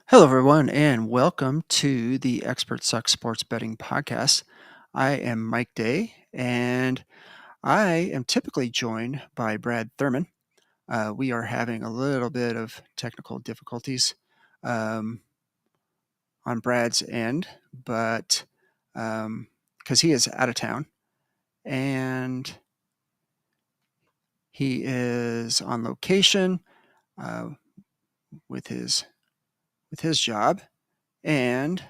Hello, everyone, and welcome to the Expert Suck Sports Betting Podcast. I am Mike Day, and I am typically joined by Brad Thurman. We are having a little bit of technical difficulties um, on Brad's end, but because he is out of town and he is on location uh, with his job and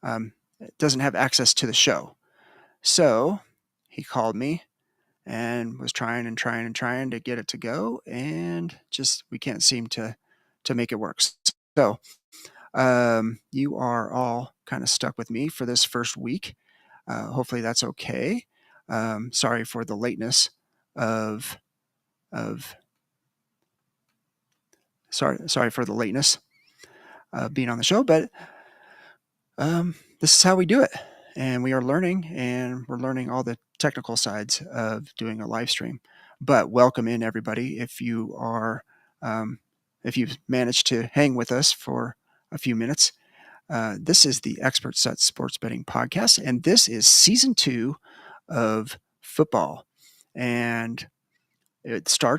um, doesn't have access to the show. So he called me and was trying to get it to go, and just we can't seem to make it work. So you are all kind of stuck with me for this first week. Hopefully that's okay. Sorry for the lateness of of sorry for the lateness of being on the show, but this is how we do it. And we are learning, and we're learning all the technical sides of doing a live stream. But welcome in, everybody. Um, if you've managed to hang with us for a few minutes, this is the Expert Set Sports Betting Podcast, and this is season 2 of football. And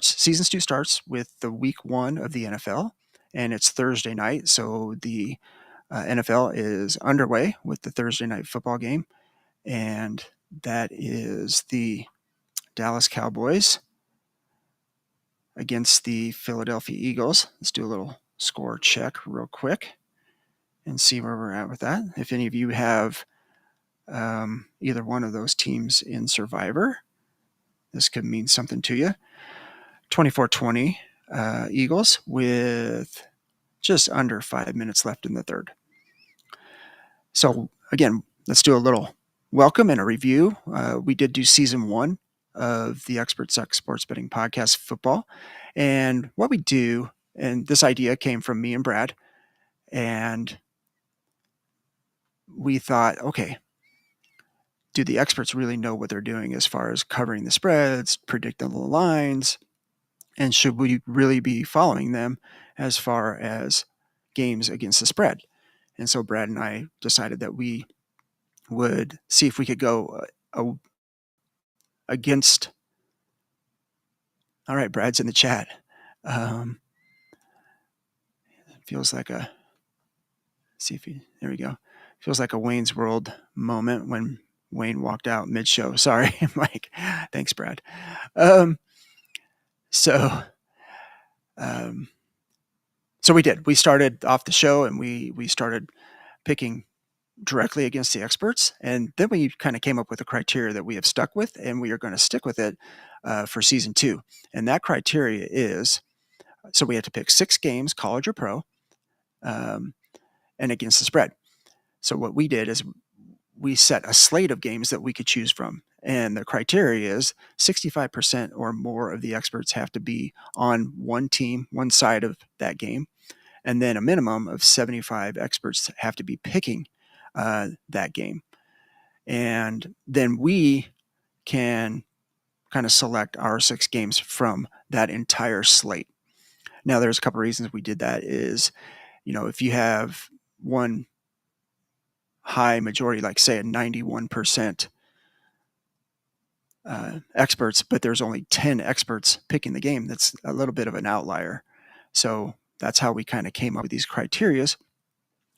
season 2 starts with the week 1 of the NFL, and it's Thursday night. So the NFL is underway with the Thursday night football game, and that is the Dallas Cowboys against the Philadelphia Eagles. Let's do a little score check real quick and see where we're at with that. If any of you have either one of those teams in Survivor, this could mean something to you. 24-20 Eagles with just under 5 minutes left in the third. So again, let's do a little welcome and a review. We did do season 1 of the Expert Suck Sports Betting Podcast football. And what we do, and this idea came from me and Brad, and we thought, okay, do the experts really know what they're doing as far as covering the spreads, predicting the lines, and should we really be following them as far as games against the spread? And so Brad and I decided that we would see if we could go against. All right, Brad's in the chat. Feels like a. See if he. There we go. Feels like a Wayne's World moment when Wayne walked out mid-show. Sorry, Mike. Thanks, Brad. So, um, so we did. We started off the show and we started picking directly against the experts, and then we kind of came up with a criteria that we have stuck with, and we are going to stick with it for season 2. And that criteria is, so we had to pick 6 games, college or pro, and against the spread. So what we did is we set a slate of games that we could choose from. And the criteria is 65% or more of the experts have to be on one team, one side of that game. And then a minimum of 75 experts have to be picking that game. And then we can kind of select our 6 games from that entire slate. Now, there's a couple of reasons we did that is, if you have one high majority, like say a 91% experts, but there's only 10 experts picking the game, that's a little bit of an outlier. So that's how we kind of came up with these criterias.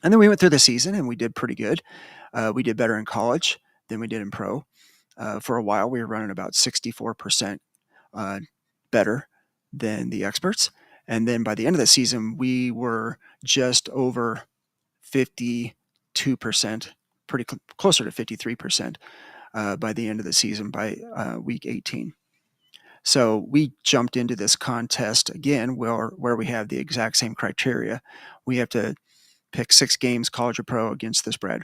And then we went through the season and we did pretty good. We did better in college than we did in pro. For a while, we were running about 64% better than the experts. And then by the end of the season, we were just over 52%, pretty closer to 53% by the end of the season, by week 18. So we jumped into this contest again where we have the exact same criteria. We have to pick 6 games, college or pro, against the spread.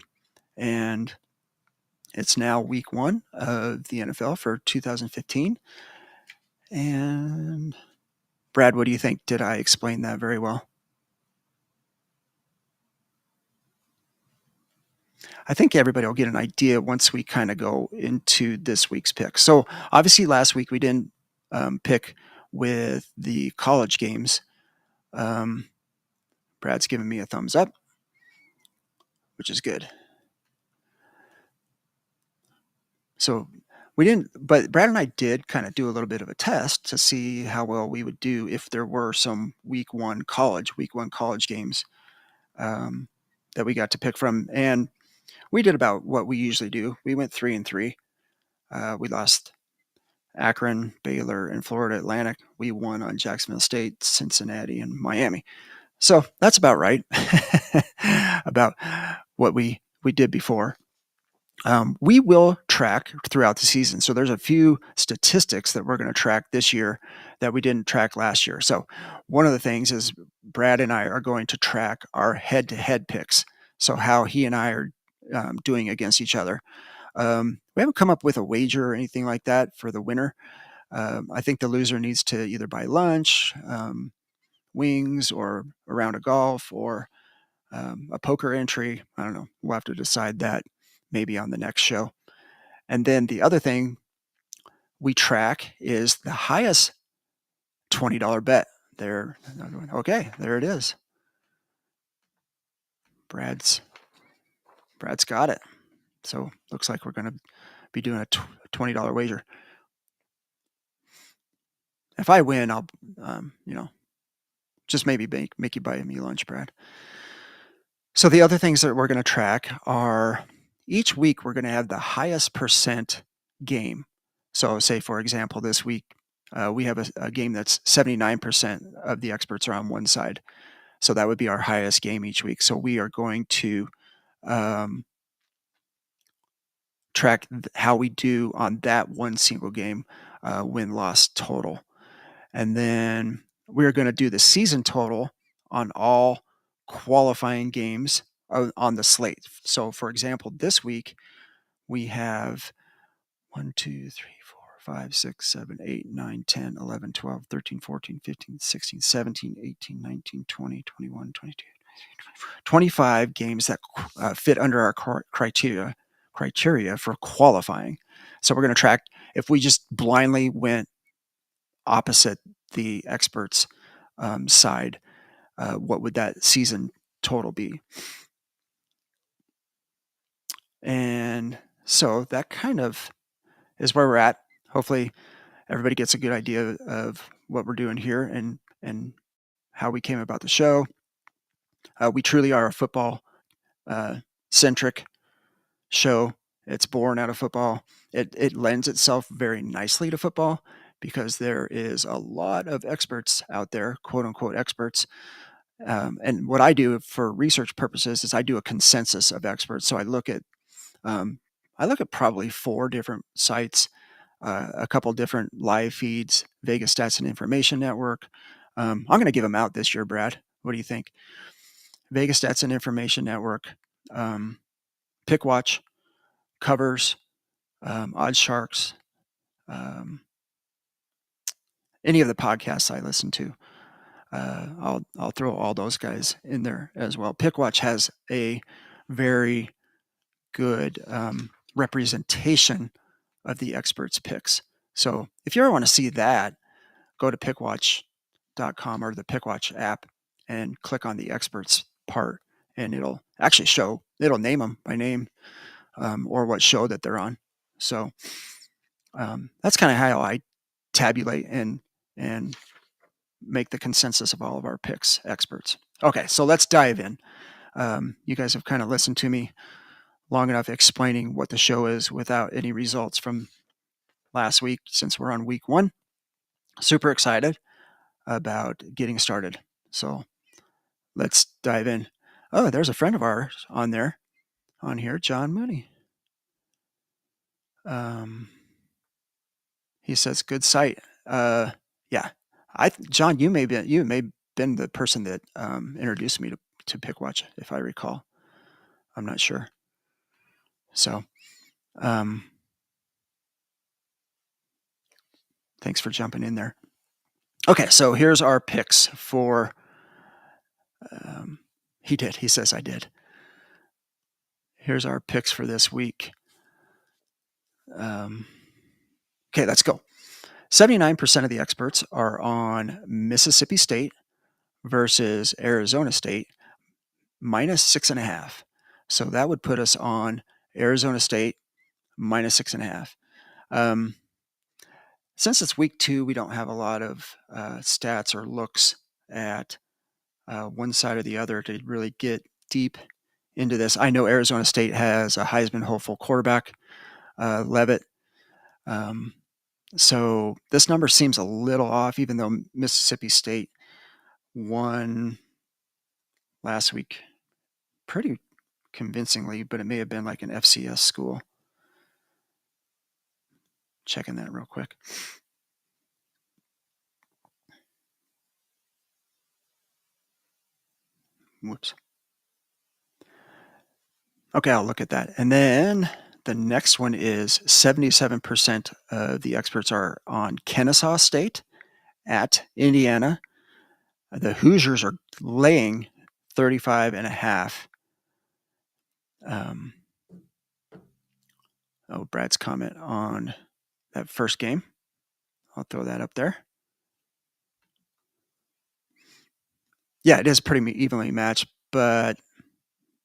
And it's now week 1 of the NFL for 2015. And Brad, what do you think? Did I explain that very well? I think everybody will get an idea once we kind of go into this week's pick. So obviously last week we didn't pick with the college games. Brad's giving me a thumbs up, which is good. So but Brad and I did kind of do a little bit of a test to see how well we would do if there were some week one college games that we got to pick from. And we did about what we usually do. We went 3-3. We lost Akron, Baylor, and Florida Atlantic. We won on Jacksonville State, Cincinnati, and Miami. So that's about right about what we did before. We will track throughout the season. So there's a few statistics that we're going to track this year that we didn't track last year. So one of the things is Brad and I are going to track our head-to-head picks. So how he and I are doing against each other. We haven't come up with a wager or anything like that for the winner. I think the loser needs to either buy lunch, wings, or a round of golf, or a poker entry. I don't know. We'll have to decide that maybe on the next show. And then the other thing we track is the highest $20 bet. There, okay, there it is. Brad's got it. So looks like we're going to be doing a $20 wager. If I win, I'll, just maybe make you buy me lunch, Brad. So the other things that we're going to track are each week we're going to have the highest percent game. So say, for example, this week we have a game that's 79% of the experts are on one side. So that would be our highest game each week. So we are going to track how we do on that one single game, win-loss total. And then we're going to do the season total on all qualifying games on the slate. So, for example, this week we have 1, 2, 3, 4, 5, 6, 7, 8, 9, 10, 11, 12, 13, 14, 15, 16, 17, 18, 19, 20, 21, 22, 25 games that fit under our criteria for qualifying. So we're going to track if we just blindly went opposite the experts' side, what would that season total be? And so that kind of is where we're at. Hopefully everybody gets a good idea of what we're doing here and how we came about the show. We truly are a football centric show. It's born out of football. It lends itself very nicely to football because there is a lot of experts out there, quote unquote experts. And what I do for research purposes is I do a consensus of experts. So I look at probably 4 different sites, a couple different live feeds, Vegas Stats and Information Network. I'm going to give them out this year, Brad. What do you think? Vegas Stats and Information Network, Pickwatch, Covers, Odd Sharks, any of the podcasts I listen to. I'll throw all those guys in there as well. Pickwatch has a very good representation of the experts' picks. So if you ever want to see that, go to pickwatch.com or the Pickwatch app and click on the experts part, and it'll actually it'll name them by name or what show that they're on. So that's kind of how I tabulate and make the consensus of all of our picks experts. Okay, so let's dive in. You guys have kind of listened to me long enough explaining what the show is without any results from last week since we're on week 1. Super excited about getting started. So let's dive in. Oh, there's a friend of ours on here, John Mooney. He says, good site. Yeah. John, you may have been the person that introduced me to Pickwatch, if I recall. I'm not sure. So, thanks for jumping in there. Okay, so here's our picks for. He did. He says I did. Here's our picks for this week. Okay, let's go. 79% of the experts are on Mississippi State versus Arizona State. minus 6.5. So that would put us on Arizona State minus 6.5. Since it's week 2, we don't have a lot of stats or looks at one side or the other to really get deep into this. I know Arizona State has a Heisman hopeful quarterback, Levitt. So this number seems a little off, even though Mississippi State won last week pretty convincingly, but it may have been like an FCS school. Checking that real quick. Whoops. Okay, I'll look at that. And then the next one is 77% of the experts are on Kennesaw State at Indiana. The Hoosiers are laying 35.5. Brad's comment on that first game. I'll throw that up there. Yeah, it is pretty evenly matched, but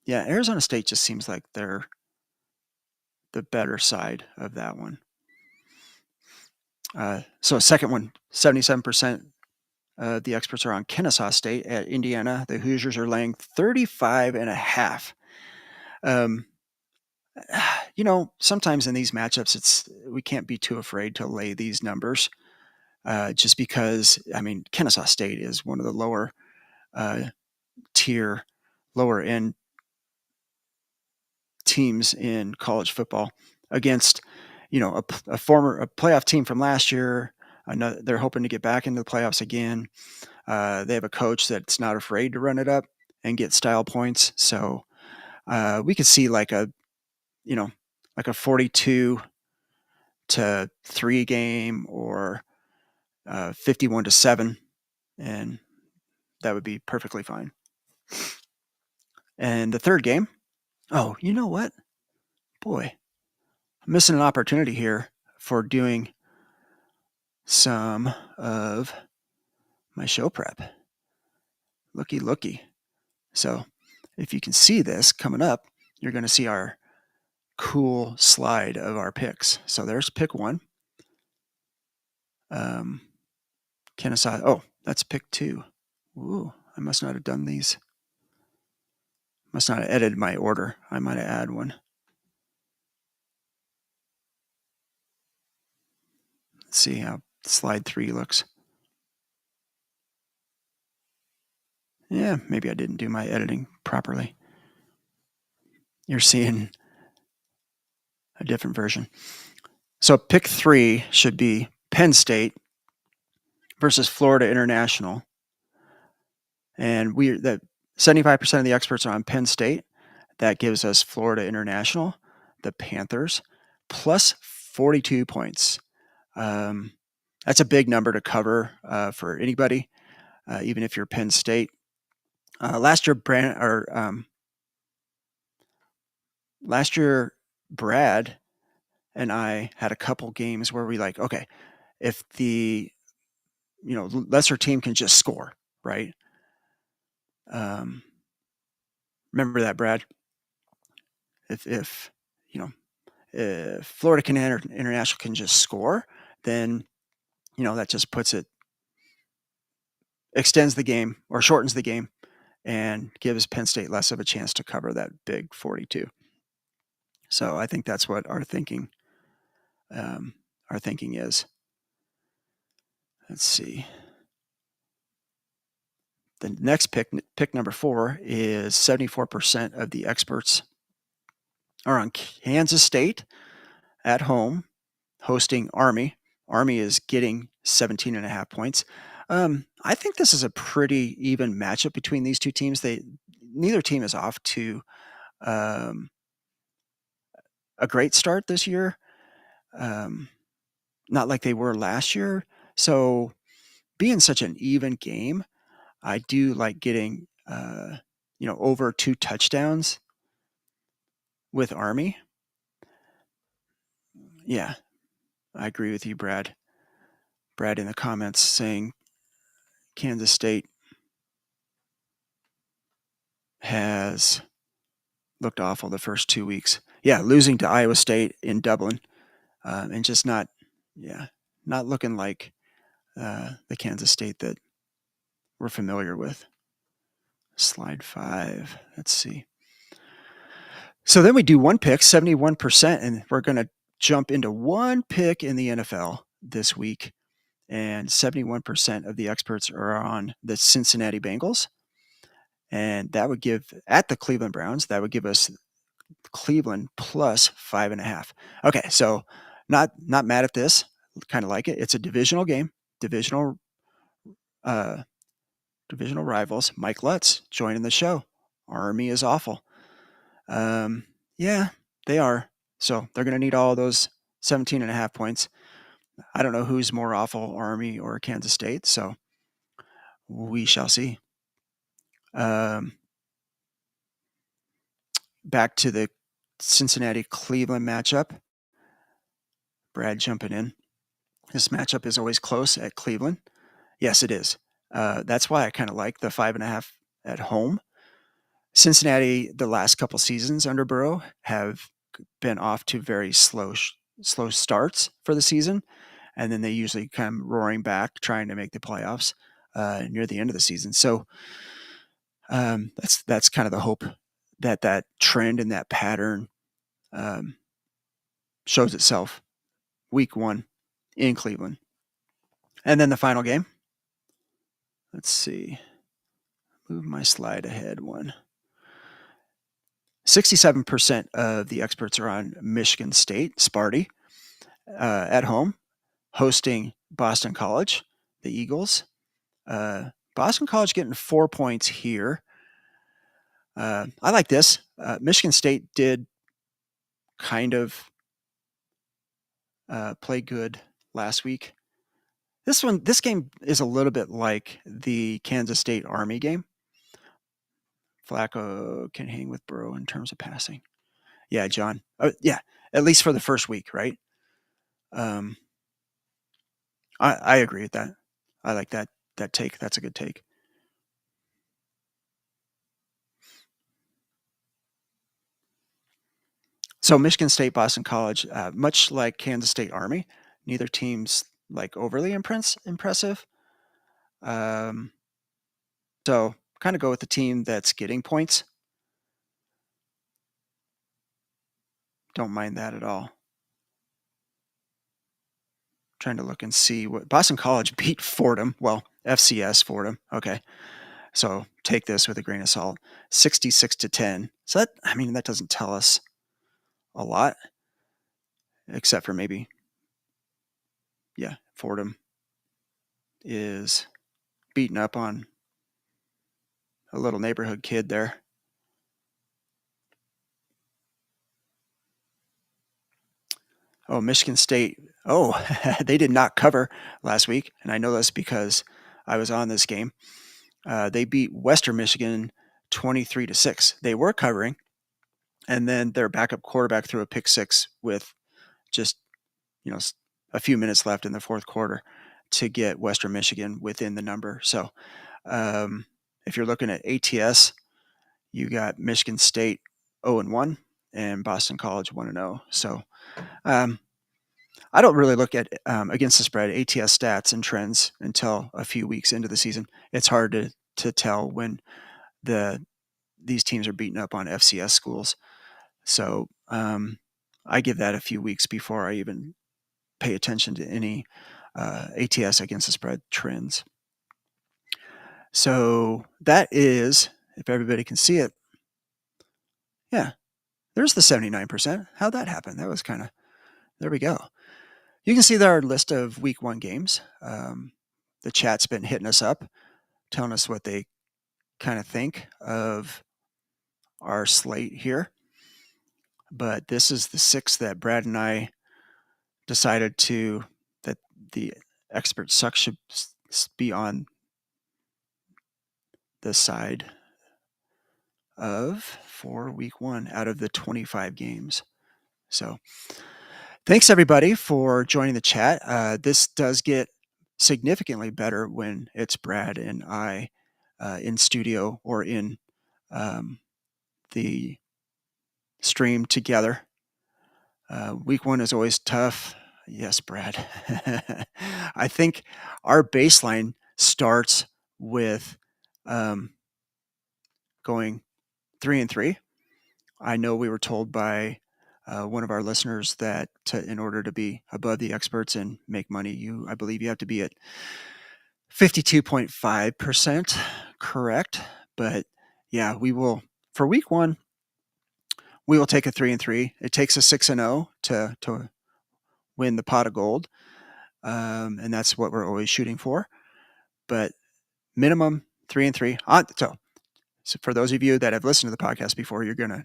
yeah, Arizona State just seems like they're the better side of that one. So second one, 77% of the experts are on Kennesaw State at Indiana. The Hoosiers are laying 35.5. Sometimes in these matchups, we can't be too afraid to lay these numbers, just because, Kennesaw State is one of the lower tier, lower end teams in college football against, a playoff team from last year. They're hoping to get back into the playoffs again. They have a coach that's not afraid to run it up and get style points. So we could see like a 42-3 game, or 51-7, and that would be perfectly fine. And the third game, you know what? Boy, I'm missing an opportunity here for doing some of my show prep. Looky. So if you can see this coming up, you're going to see our cool slide of our picks. So there's pick 1. Kennesaw. That's pick 2. Ooh, I must not have done these. Must not have edited my order. I might have added one. Let's see how slide 3 looks. Yeah, maybe I didn't do my editing properly. You're seeing a different version. So pick 3 should be Penn State versus Florida International. And 75% of the experts are on Penn State. That gives us Florida International, the Panthers, plus 42 points. That's a big number to cover for anybody, even if you're Penn State. Last year, Brad and I had a couple games where we okay, if the lesser team can just score, right? Remember that, Brad? If Florida International can just score, then that just extends the game or shortens the game and gives Penn State less of a chance to cover that big 42. So I think that's what our thinking is. Let's see. The next pick number 4, is 74% of the experts are on Kansas State at home, hosting Army. Army is getting 17.5 points. I think this is a pretty even matchup between these two teams. Neither team is off to a great start this year. Not like they were last year. So being such an even game, I do like getting over 2 touchdowns with Army. Yeah, I agree with you, Brad. Brad in the comments saying Kansas State has looked awful the first 2 weeks. Yeah, losing to Iowa State in Dublin, and just not looking like the Kansas State that we're familiar with. Slide 5. Let's see. So then we do one pick, 71%, and we're going to jump into one pick in the NFL this week. And 71% of the experts are on the Cincinnati Bengals. And that would give, at the Cleveland Browns, that would give us Cleveland plus 5.5. Okay, so not mad at this. Kind of like it. It's a divisional game, divisional rivals. Mike Lutz joining the show. Army is awful. Yeah, they are. So they're going to need all those 17.5 points. I don't know who's more awful, Army or Kansas State. So we shall see. Back to the Cincinnati-Cleveland matchup. Brad jumping in. This matchup is always close at Cleveland. Yes, it is. That's why I kind of like the 5.5 at home. Cincinnati, the last couple seasons under Burrow, have been off to very slow starts for the season, and then they usually come roaring back, trying to make the playoffs near the end of the season. So that's kind of the hope that trend and that pattern shows itself week 1 in Cleveland. And then the final game. Let's see. Move my slide ahead one. 67% of the experts are on Michigan State, Sparty, at home, hosting Boston College, the Eagles. Boston College getting 4 points here. I like this. Michigan State did kind of play good last week. This game is a little bit like the Kansas State Army game. Flacco can hang with Burrow in terms of passing. Yeah, John. Yeah, at least for the first week, right? I agree with that. I like that take. That's a good take. So Michigan State, Boston College, much like Kansas State Army, neither team's like overly impressive. So kind of go with the team that's getting points. Don't mind that at all. Trying to look and see what Boston College beat Fordham. Well, FCS Fordham. Okay. So take this with a grain of salt. 66-10. So that doesn't tell us a lot, except for maybe, Fordham is beating up on a little neighborhood kid there. Oh, Michigan State. Oh, they did not cover last week. And I know this because I was on this game. They beat Western Michigan 23-6. They were covering. And then their backup quarterback threw a pick 6 with just, a few minutes left in the fourth quarter to get Western Michigan within the number. So if you're looking at ATS, you got Michigan State 0-1 and Boston College 1-0. So I don't really look at against the spread ATS stats and trends until a few weeks into the season. It's hard to tell when these teams are beating up on FCS schools. So I give that a few weeks before I even pay attention to any ATS against the spread trends. So that is, if everybody can see it, there's the 79%. How'd that happen? That was there we go. You can see there our list of week 1 games. The chat's been hitting us up, telling us what they kind of think of our slate here. But this is the 6 that Brad and I decided that the expert suck should be on the side of for week 1 out of the 25 games. So thanks everybody for joining the chat. This does get significantly better when it's Brad and I in studio or in the stream together. Week one is always tough. Yes, Brad. I think our baseline starts with going 3-3. I know we were told by one of our listeners that in order to be above the experts and make money, I believe you have to be at 52.5% correct. But yeah, we will, for week one, we will take a 3-3. It takes a 6-0 to win the pot of gold. And that's what we're always shooting for. But minimum 3-3. So for those of you that have listened to the podcast before, you're going to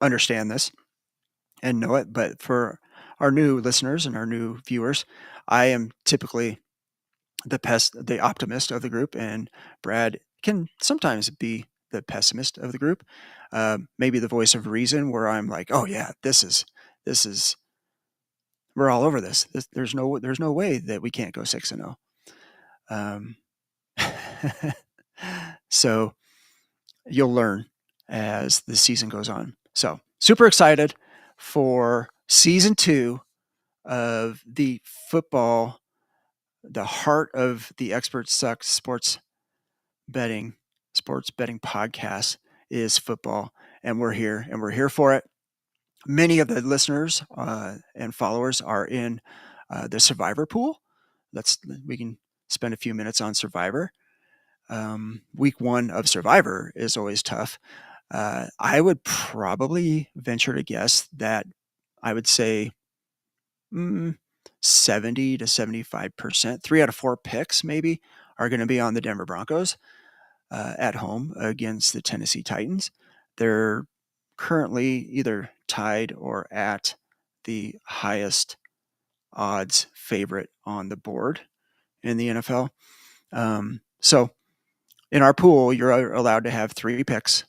understand this and know it. But for our new listeners and our new viewers, I am typically the optimist of the group, and Brad can sometimes be the pessimist of the group. Maybe the voice of reason, where I'm like, oh yeah, this is we're all over this. There's no way that we can't go 6-0. So you'll learn as the season goes on. So super excited for season 2 of the football, the heart of the Expert Sucks sports betting podcast is football, and we're here for it. Many of the listeners and followers are in the Survivor pool. We can spend a few minutes on Survivor. Week one of Survivor is always tough. I would probably venture to guess that I would say 70 to 75%, 3 out of 4 picks maybe, are going to be on the Denver Broncos at home against the Tennessee Titans. They're currently either tied or at the highest odds favorite on the board in the NFL. So in our pool, you're allowed to have 3 picks.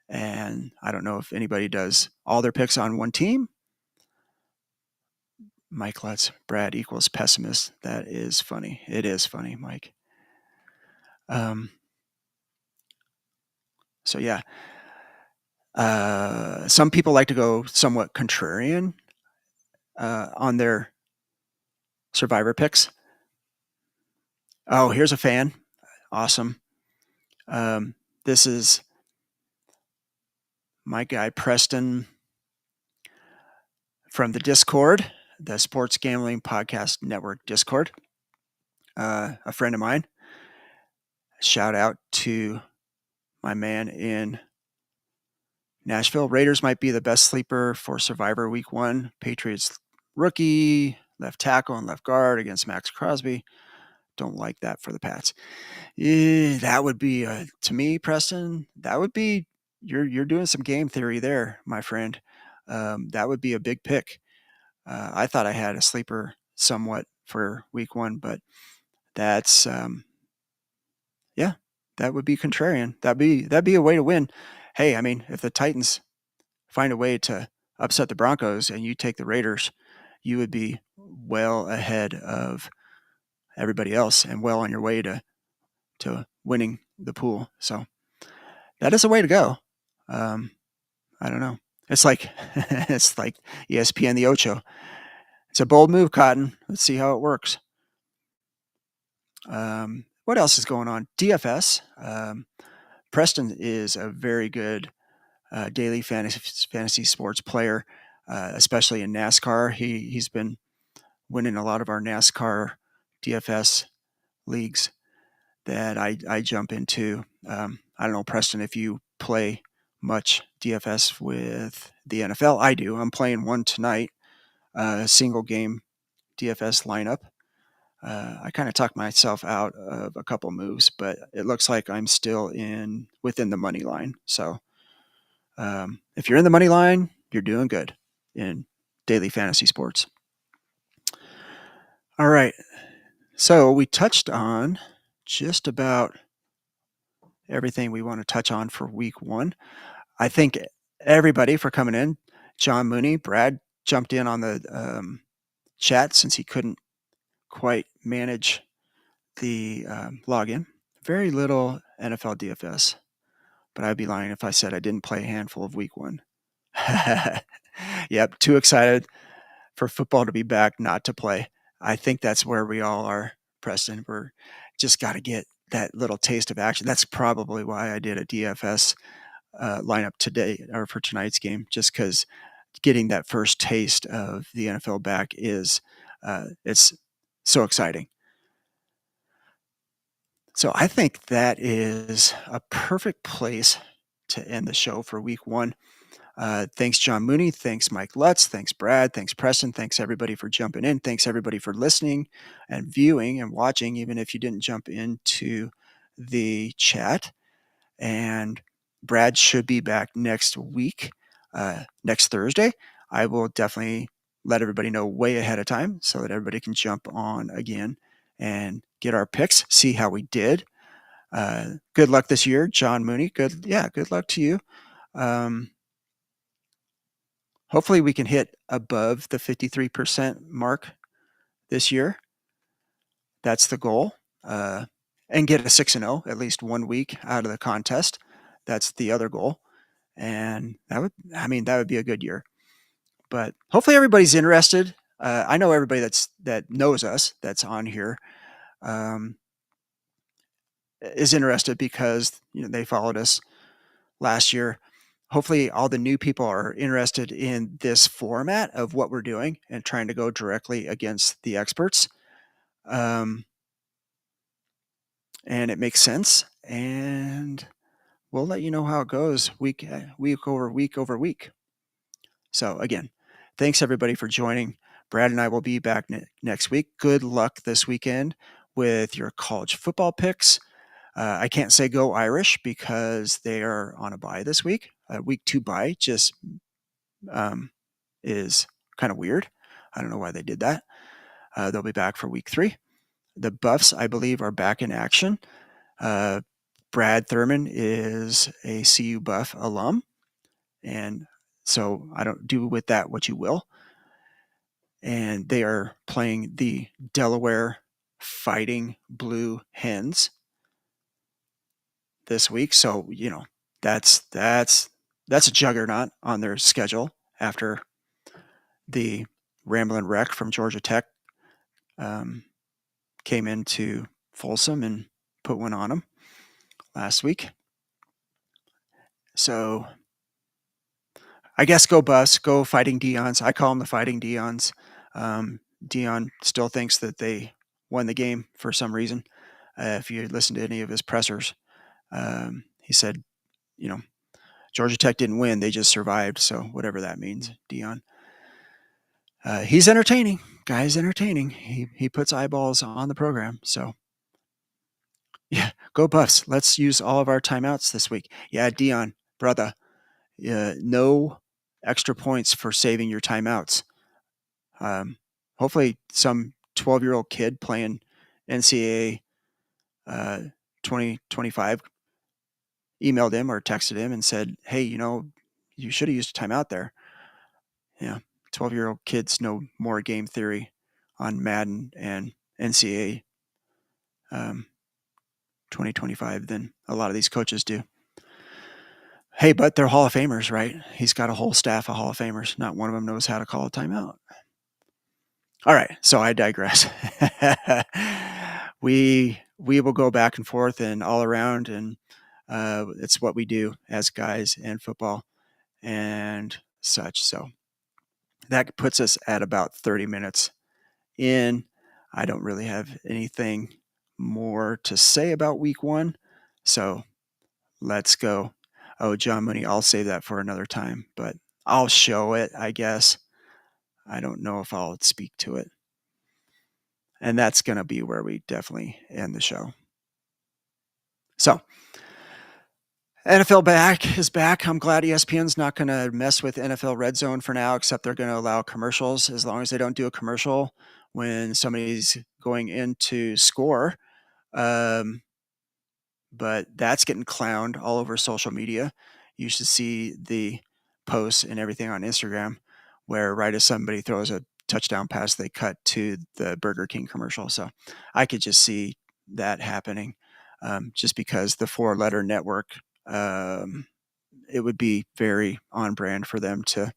And I don't know if anybody does all their picks on one team. Mike Lutz, Brad equals pessimist. That is funny. It is funny, Mike. So yeah. Some people like to go somewhat contrarian on their Survivor picks. Oh, here's a fan. Awesome. This is my guy, Preston, from the Discord, the Sports Gambling Podcast Network Discord. A friend of mine. Shout out to my man in Nashville. Raiders might be the best sleeper for Survivor Week 1. Patriots rookie, left tackle and left guard against Max Crosby. Don't like that for the Pats. That would be, to me, Preston, that would be, you're doing some game theory there, my friend. That would be a big pick. I thought I had a sleeper somewhat for week 1, but that's, yeah, that would be contrarian. That'd be a way to win. Hey, I mean, if the Titans find a way to upset the Broncos and you take the Raiders, you would be well ahead of everybody else and well on your way to winning the pool. So that is a way to go. I don't know. It's like ESPN the Ocho. It's a bold move, Cotton. Let's see how it works. What else is going on? DFS. Preston is a very good daily fantasy sports player, especially in NASCAR. He's been winning a lot of our NASCAR DFS leagues that I jump into. I don't know, Preston, if you play much DFS with the NFL. I do. I'm playing one tonight, single game DFS lineup. I kind of talked myself out of a couple moves, but it looks like I'm still within the money line. So if you're in the money line, you're doing good in daily fantasy sports. All right. So we touched on just about everything we want to touch on for week 1. I thank everybody for coming in. John Mooney, Brad jumped in on the chat since he couldn't quite manage the login. Very little NFL DFS but I'd be lying if I said I didn't play a handful of week 1. Yep, too excited for football to be back, not to play. I think that's where we all are, Preston. We're just got to get that little taste of action. That's probably why I did a DFS lineup today or for tonight's game, just because getting that first taste of the NFL back is it's so exciting. So I think that is a perfect place to end the show for week 1. Thanks, John Mooney. Thanks, Mike Lutz. Thanks, Brad. Thanks, Preston. Thanks, everybody, for jumping in. Thanks, everybody, for listening and viewing and watching, even if you didn't jump into the chat. And Brad should be back next week, next Thursday. I will definitely let everybody know way ahead of time so that everybody can jump on again and get our picks, see how we did. Good luck this year, John Mooney. Good luck to you. Hopefully we can hit above the 53% mark this year. That's the goal. And get a 6-0 at least 1 week out of the contest. That's the other goal. And that would be a good year. But hopefully everybody's interested. I know everybody that knows us that's on here is interested because they followed us last year. Hopefully all the new people are interested in this format of what we're doing and trying to go directly against the experts. And it makes sense. And we'll let you know how it goes week over week. So again, thanks everybody for joining. Brad and I will be back next week. Good luck this weekend with your college football picks. I can't say go Irish because they are on a bye this week. Week 2 bye just is kind of weird. I don't know why they did that. They'll be back for week 3. The Buffs, I believe, are back in action. Brad Thurman is a CU Buff alum, and so I don't do with that what you will. And they are playing the Delaware Fighting Blue Hens this week. So, that's a juggernaut on their schedule after the Ramblin' Wreck from Georgia Tech came into Folsom and put one on them last week. So I guess go Buffs, go Fighting Deons. I call them the Fighting Deons. Deion still thinks that they won the game for some reason. If you listen to any of his pressers, he said, Georgia Tech didn't win. They just survived. So whatever that means, Deion. He's entertaining. Guy's entertaining. He puts eyeballs on the program. So yeah, go Buffs. Let's use all of our timeouts this week. Yeah, Deion, brother, no extra points for saving your timeouts. Hopefully some 12-year-old kid playing NCAA 2025 emailed him or texted him and said, hey, you should have used a timeout there. Yeah, 12-year-old kids know more game theory on Madden and NCAA 2025 than a lot of these coaches do. Hey, but they're Hall of Famers, right? He's got a whole staff of Hall of Famers. Not one of them knows how to call a timeout. All right, so I digress. We will go back and forth and all around, and it's what we do as guys in football and such. So that puts us at about 30 minutes in. I don't really have anything more to say about week 1. So let's go. Oh, John Mooney, I'll save that for another time, but I'll show it, I guess. I don't know if I'll speak to it. And that's going to be where we definitely end the show. So NFL is back. I'm glad ESPN's not going to mess with NFL Red Zone for now, except they're going to allow commercials as long as they don't do a commercial when somebody's going in to score. But that's getting clowned all over social media. You should see the posts and everything on Instagram where right as somebody throws a touchdown pass, they cut to the Burger King commercial. So I could just see that happening just because the 4-letter network it would be very on brand for them to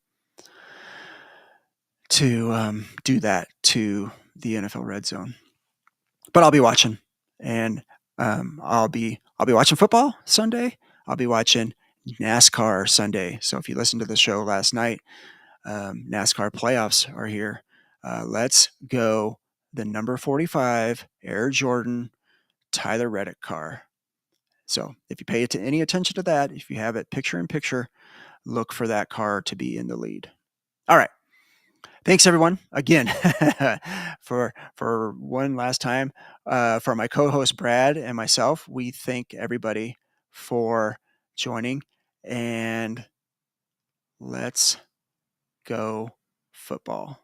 do that to the NFL Red Zone. But I'll be watching, and I'll be watching football Sunday. I'll be watching NASCAR Sunday. So if you listened to the show last night, NASCAR playoffs are here. Let's go the number 45 Air Jordan Tyler Reddick car. So if you pay any attention to that, if you have it picture in picture, look for that car to be in the lead. All right. Thanks everyone again for one last time. For my co-host Brad and myself, we thank everybody for joining, and let's go football.